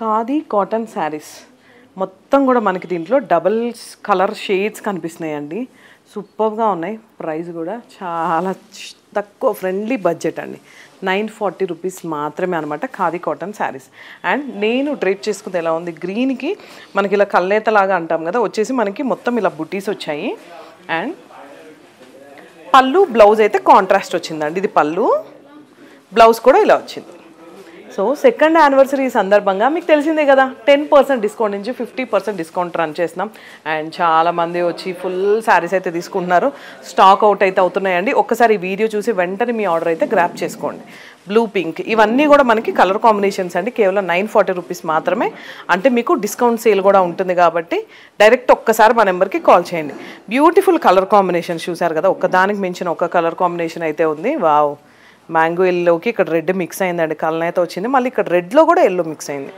Khadi cotton saris మొత్తం కూడా మనకి దీంట్లో డబుల్ కలర్ షేడ్స్ కనిపిస్తున్నాయండి. సూపర్గా ఉన్నాయి. ప్రైస్ కూడా చాలా తక్కువ, ఫ్రెండ్లీ బడ్జెట్ అండి. 940 రూపీస్ మాత్రమే అనమాట ఖాదీ కాటన్ శారీస్. అండ్ నేను డ్రేప్ చేసుకుంటే ఎలా ఉంది, గ్రీన్కి మనకి ఇలా కల్నేతలాగా అంటాం కదా, వచ్చేసి మనకి మొత్తం ఇలా బుటీస్ వచ్చాయి. అండ్ పళ్ళు బ్లౌజ్ అయితే కాంట్రాస్ట్ వచ్చిందండి. ఇది పళ్ళు, బ్లౌజ్ కూడా ఇలా వచ్చింది. సో సెకండ్ యానివర్సరీ సందర్భంగా మీకు తెలిసిందే కదా, 10% డిస్కౌంట్ నుంచి 50% డిస్కౌంట్ రన్ చేస్తున్నాం. అండ్ చాలామంది వచ్చి ఫుల్ శారీస్ అయితే తీసుకుంటున్నారు. స్టాక్ అవుట్ అయితే అవుతున్నాయండి. ఒక్కసారి ఈ వీడియో చూసి వెంటనే మీ ఆర్డర్ అయితే గ్రాప్ చేసుకోండి. బ్లూ పింక్ ఇవన్నీ కూడా మనకి కలర్ కాంబినేషన్స్ అండి. కేవలం 940 రూపీస్ మాత్రమే. అంటే మీకు డిస్కౌంట్ సేల్ కూడా ఉంటుంది కాబట్టి డైరెక్ట్ ఒక్కసారి మా నెంబర్కి కాల్ చేయండి. బ్యూటిఫుల్ కలర్ కాంబినేషన్స్ చూసారు కదా, ఒక్కదానికి మించిన ఒక కలర్ కాంబినేషన్ అయితే ఉంది. వావ్, మ్యాంగో ఎల్లోకి ఇక్కడ రెడ్ మిక్స్ అయిందండి, కలనైతే వచ్చింది. మళ్ళీ ఇక్కడ రెడ్లో కూడా ఎల్లో మిక్స్ అయింది.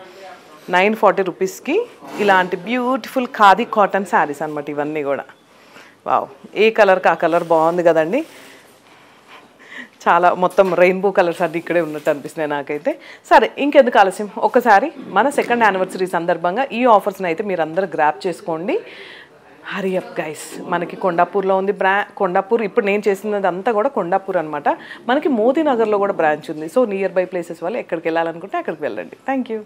940 రూపీస్కి ఇలాంటి బ్యూటిఫుల్ ఖాదీ కాటన్ శారీస్ అనమాట ఇవన్నీ కూడా. వావ్, ఏ కలర్కి ఆ కలర్ బాగుంది కదండి. చాలా మొత్తం రెయిన్బో కలర్స్ అన్నీ ఇక్కడే ఉన్నట్టు అనిపిస్తున్నాయి నాకైతే. సరే, ఇంకెందుకు ఆలస్యం, ఒకసారి మన సెకండ్ యానివర్సరీ సందర్భంగా ఈ ఆఫర్స్ని అయితే మీరు అందరూ గ్రాప్ చేసుకోండి. Hari up guys. మనకి కొండాపూర్లో ఉంది కొండాపూర్. ఇప్పుడు నేను చేసినది అంతా కూడా కొండాపూర్ అనమాట. మనకి మోదీనగర్లో కూడా బ్రాంచ్ ఉంది. సో నియర్ బై ప్లేసెస్ వాళ్ళు ఎక్కడికి వెళ్ళాలనుకుంటే అక్కడికి వెళ్ళండి. Thank you.